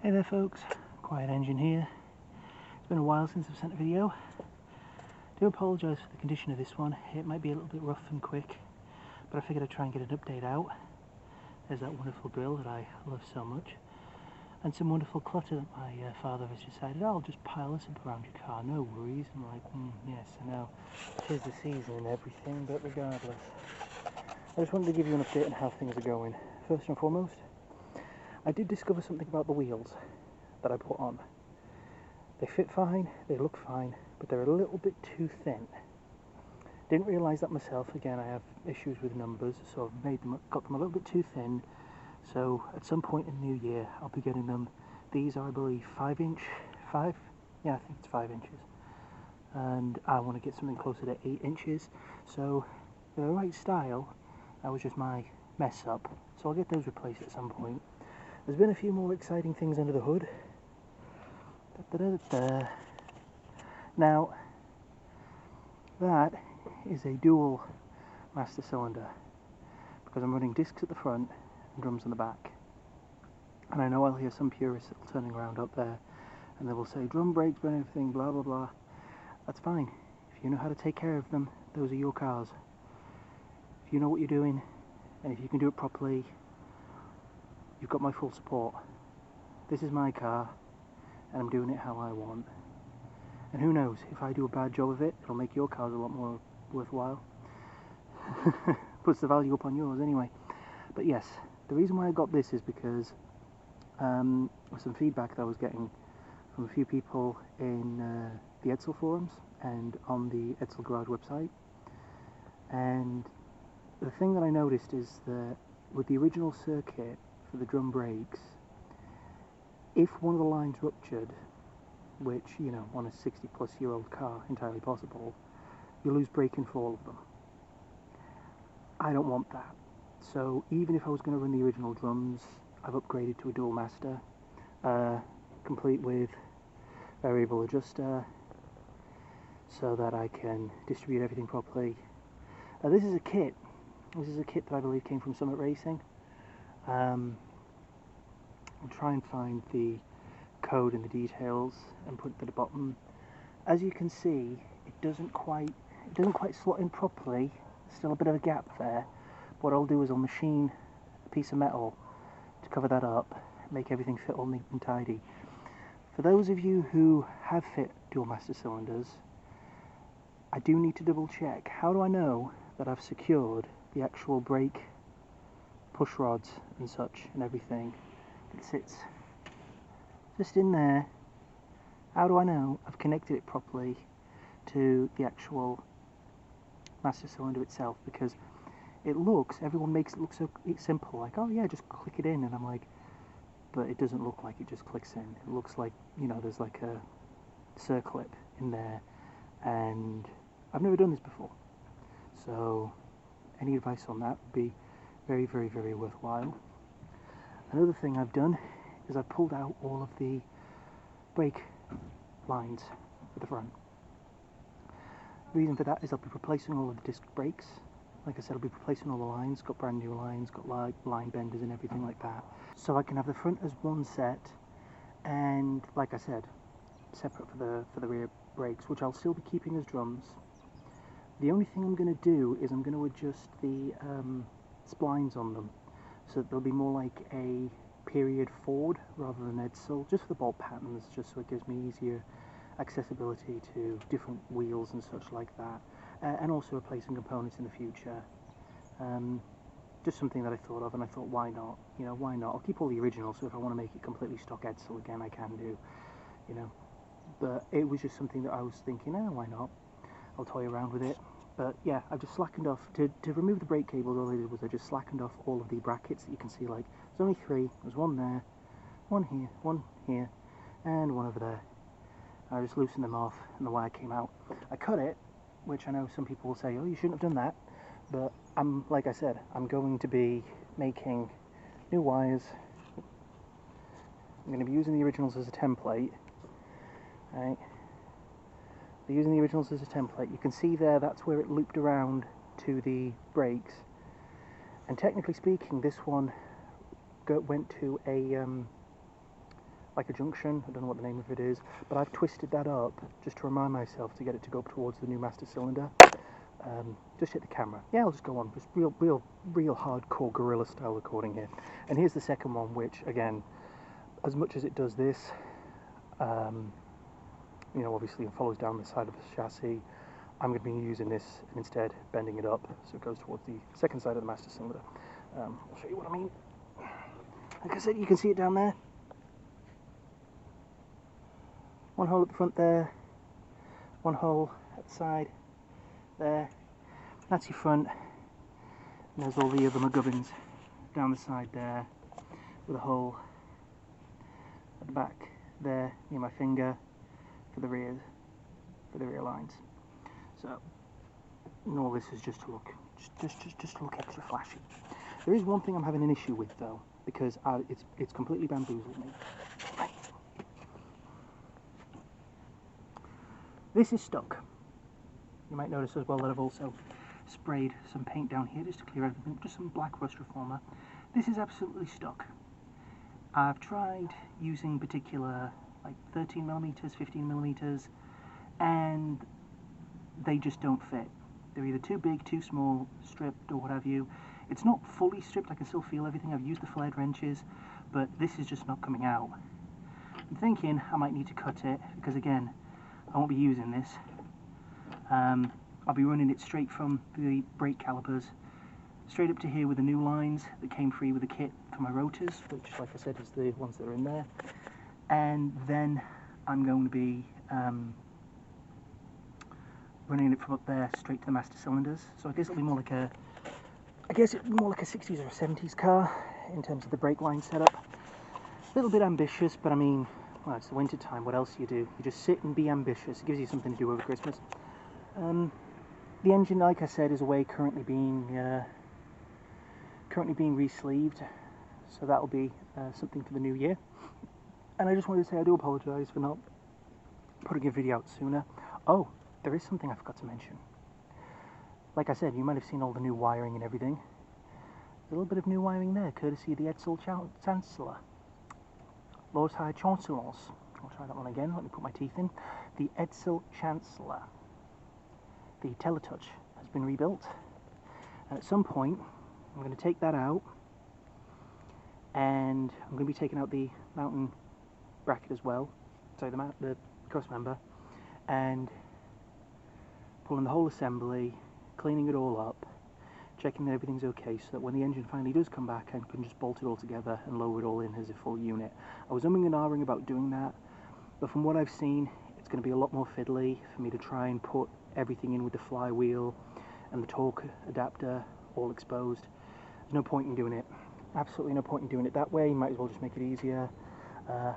Hey there folks, Quiet Engine here. It's been a while since I've sent a video. Do apologise for the condition of this one. It might be a little bit rough and quick, but I figured I'd try and get an update out. There's that wonderful grill that I love so much, and some wonderful clutter that my father has decided, I'll just pile this up around your car, no worries. I'm like, yes, I know, 'tis the season and everything, but regardless. I just wanted to give you an update on how things are going. First and foremost, I did discover something about the wheels that I put on. They fit fine, they look fine, but they're a little bit too thin. Didn't realise that myself. Again, I have issues with numbers, so I've got them a little bit too thin. So at some point in the new year, I'll be getting them. These are, I believe, 5 inch, yeah, I think it's 5 inches. And I want to get something closer to 8 inches. So they're the right style. That was just my mess up. So I'll get those replaced at some point. There's been a few more exciting things under the hood. Now, that is a dual master cylinder, because I'm running discs at the front and drums on the back. And I know I'll hear some purists turning around up there and they will say drum brakes and everything, blah blah blah. That's fine. If you know how to take care of them, those are your cars. If you know what you're doing and if you can do it properly, you've got my full support. This is my car and I'm doing it how I want. And who knows, if I do a bad job of it, it'll make your cars a lot more worthwhile. Puts the value up on yours anyway. But yes, the reason why I got this is because with some feedback that I was getting from a few people in the Edsel forums and on the Edsel Garage website. And the thing that I noticed is that with the original circuit for the drum brakes, if one of the lines ruptured, which, you know, on a 60-plus-year-old car, entirely possible, you lose braking for all of them. I don't want that. So even if I was going to run the original drums, I've upgraded to a dual master, complete with variable adjuster, so that I can distribute everything properly. This is a kit. This is a kit that I believe came from Summit Racing. I'll try and find the code and the details and put it at the bottom. As you can see, it doesn't quite slot in properly. There's still a bit of a gap there. What I'll do is I'll machine a piece of metal to cover that up, make everything fit all neat and tidy. For those of you who have fit dual master cylinders, I do need to double check. How do I know that I've secured the actual brake push rods and such and everything that sits just in there? How do I know I've connected it properly to the actual master cylinder itself? Because it looks, everyone makes it look so simple, like, oh yeah, just click it in, and I'm like, but it doesn't look like it just clicks in. It looks like, you know, there's like a circlip in there, and I've never done this before, so any advice on that would be very, very, very worthwhile. Another thing I've done is I've pulled out all of the brake lines at the front. The reason for that is I'll be replacing all of the disc brakes. Like I said, I'll be replacing all the lines, got brand new lines, got line benders and everything like that. So I can have the front as one set, and like I said, separate for the rear brakes, which I'll still be keeping as drums. The only thing I'm going to do is I'm going to adjust the splines on them, so that they'll be more like a period Ford rather than Edsel, just for the bolt patterns, just so it gives me easier accessibility to different wheels and such like that, and also replacing components in the future. Just something that I thought of, and I thought, why not? You know, why not? I'll keep all the originals, so if I want to make it completely stock Edsel again, I can do, you know. But it was just something that I was thinking, why not? I'll toy around with it. But yeah, I've just slackened off, to remove the brake cables, all I did was I just slackened off all of the brackets that you can see, like, there's only 3, there's one there, one here, and one over there. I just loosened them off, and the wire came out. I cut it, which I know some people will say, oh, you shouldn't have done that, but like I said, I'm going to be making new wires. I'm going to be using the originals as a template, right? Using the originals as a template. You can see there, that's where it looped around to the brakes, and technically speaking, this one went to a like a junction. I don't know what the name of it is, but I've twisted that up just to remind myself to get it to go up towards the new master cylinder. Just hit the camera. Yeah, I'll just go on. Just real hardcore guerrilla style recording here. And here's the second one, which again, as much as it does this, you know, obviously it follows down the side of the chassis. I'm going to be using this and instead bending it up so it goes towards the second side of the master cylinder. I'll show you what I mean. Like I said, you can see it down there. One hole at the front there, one hole at the side there. That's your front. And there's all the other McGubbins down the side there, with a hole at the back there near my finger for the rear lines. So, and all this is just to look, just to look extra flashy. There is one thing I'm having an issue with though, because it's completely bamboozled me. Right. This is stuck. You might notice as well that I've also sprayed some paint down here just to clear everything, just some black rust reformer. This is absolutely stuck. I've tried using particular like 13mm, 15mm, and they just don't fit. They're either too big, too small, stripped, or what have you. It's not fully stripped, I can still feel everything. I've used the flared wrenches, but this is just not coming out. I'm thinking I might need to cut it, because again, I won't be using this. I'll be running it straight from the brake calipers, straight up to here with the new lines that came free with the kit for my rotors, which, like I said, is the ones that are in there. And then I'm going to be running it from up there straight to the master cylinders. So I guess it'll be more like a, a 60s or a 70s car in terms of the brake line setup. A little bit ambitious, but I mean, well, it's the winter time. What else do? You just sit and be ambitious. It gives you something to do over Christmas. The engine, like I said, is away currently being re-sleeved, so that'll be something for the new year. And I just wanted to say I do apologise for not putting a video out sooner. Oh, there is something I forgot to mention. Like I said, you might have seen all the new wiring and everything. There's a little bit of new wiring there, courtesy of the Edsel Chancellor. Lord High Chancellors. I'll try that one again, let me put my teeth in. The Edsel Chancellor. The Teletouch has been rebuilt, and at some point I'm going to take that out, and I'm going to be taking out the mounting bracket as well, sorry, the cross member, and pulling the whole assembly, cleaning it all up, checking that everything's okay, so that when the engine finally does come back I can just bolt it all together and lower it all in as a full unit. I was umming and ahhing about doing that, but from what I've seen it's going to be a lot more fiddly for me to try and put everything in with the flywheel and the torque adapter all exposed. There's no point in doing it. Absolutely no point in doing it that way. You might as well just make it easier.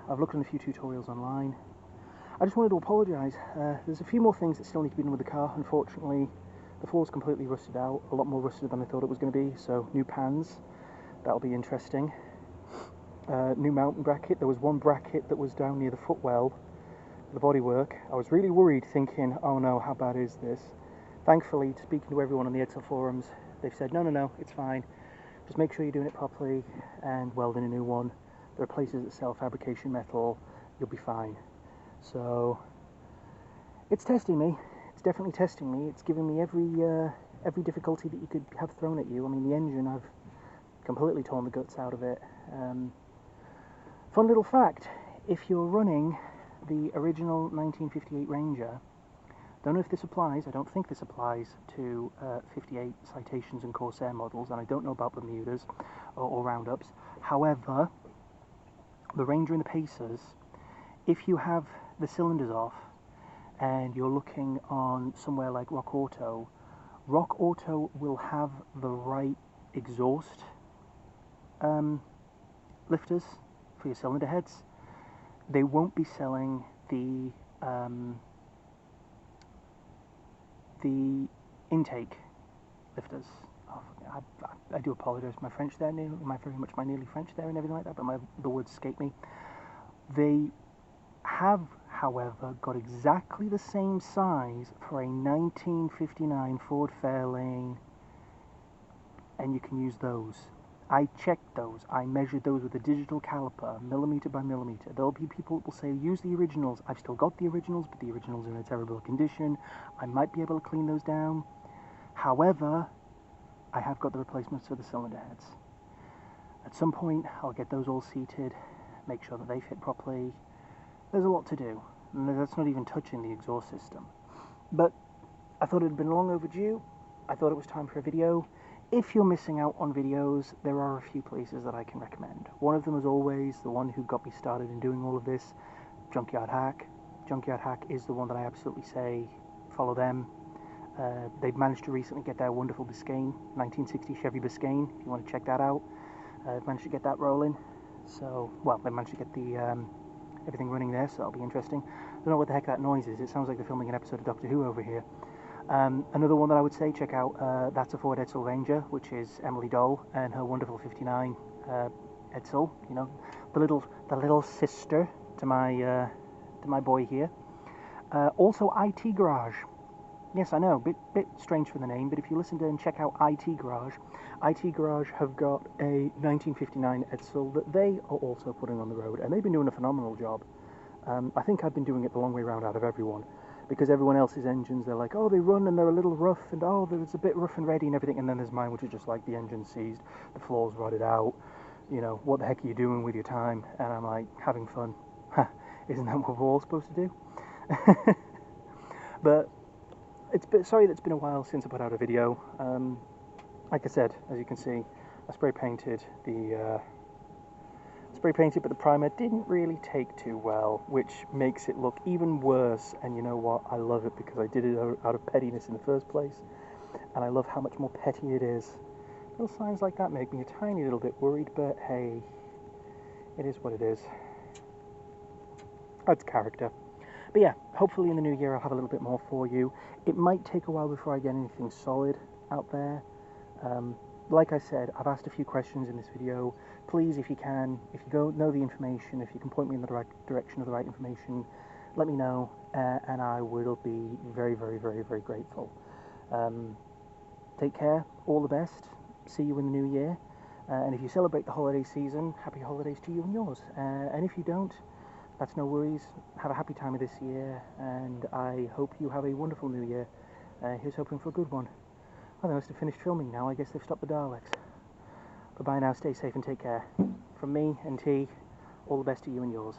I've looked on a few tutorials online. I just wanted to apologise. There's a few more things that still need to be done with the car. Unfortunately, the floor's completely rusted out, a lot more rusted than I thought it was going to be, so new pans, that'll be interesting. New mounting bracket. There was one bracket that was down near the footwell, the bodywork. I was really worried, thinking, oh no, how bad is this? Thankfully, speaking to everyone on the Edsel forums, they've said, no, it's fine. Just make sure you're doing it properly and welding a new one. There are places that sell fabrication metal, you'll be fine. So, it's testing me. It's definitely testing me. It's giving me every difficulty that you could have thrown at you. I mean, the engine, I've completely torn the guts out of it. Fun little fact, if you're running the original 1958 Ranger, don't know if this applies, I don't think this applies to 58 Citations and Corsair models, and I don't know about Bermudas or Roundups. However, the Ranger and the Pacers, if you have the cylinders off and you're looking on somewhere like Rock Auto will have the right exhaust lifters for your cylinder heads. They won't be selling the intake lifters. Oh, I do apologise for my French there, my nearly French there and everything like that, but the words escape me. They have, however, got exactly the same size for a 1959 Ford Fairlane, and you can use those. I checked those. I measured those with a digital caliper, millimeter by millimeter. There'll be people that will say, use the originals. I've still got the originals, but the originals are in a terrible condition. I might be able to clean those down. However, I have got the replacements for the cylinder heads. At some point, I'll get those all seated, make sure that they fit properly. There's a lot to do, and that's not even touching the exhaust system. But I thought it had been long overdue. I thought it was time for a video. If you're missing out on videos, there are a few places that I can recommend. One of them, as always, the one who got me started in doing all of this, Junkyard Hack. Junkyard Hack is the one that I absolutely say, follow them. They've managed to recently get their wonderful Biscayne, 1960 Chevy Biscayne, if you want to check that out. They've managed to get that rolling. So, well, they managed to get the everything running there, so that'll be interesting. I don't know what the heck that noise is. It sounds like they're filming an episode of Doctor Who over here. Another one that I would say, check out That's a Ford Edsel Ranger, which is Emily Dole and her wonderful 59 Edsel, you know, the little sister to my boy here. Also IT Garage. Yes, I know, bit strange for the name, but if you listen to and check out IT Garage have got a 1959 Edsel that they are also putting on the road, and they've been doing a phenomenal job. I think I've been doing it the long way round out of everyone, because everyone else's engines, they're like, oh, they run and they're a little rough, and oh, it's a bit rough and ready and everything, and then there's mine, which is just like the engine's seized, the floor's rotted out, you know, what the heck are you doing with your time? And I'm like, having fun. Isn't that what we're all supposed to do? But sorry that it's been a while since I put out a video. Like I said, as you can see, I spray painted, but the primer didn't really take too well, which makes it look even worse. And you know what? I love it because I did it out of pettiness in the first place, and I love how much more petty it is. Little signs like that make me a tiny little bit worried, but hey, it is what it is. That's character. But yeah, hopefully in the new year I'll have a little bit more for you. It might take a while before I get anything solid out there. Like I said, I've asked a few questions in this video. Please, if you can, if you don't know the information, if you can point me in the right direction of the right information, let me know, and I will be very, very, very, very grateful. Take care, all the best, see you in the new year, and if you celebrate the holiday season, happy holidays to you and yours, and if you don't, that's no worries. Have a happy time of this year, and I hope you have a wonderful new year. Here's hoping for a good one. Well, they must have finished filming now. I guess they've stopped the Daleks. Bye-bye now, stay safe and take care. From me and T, all the best to you and yours.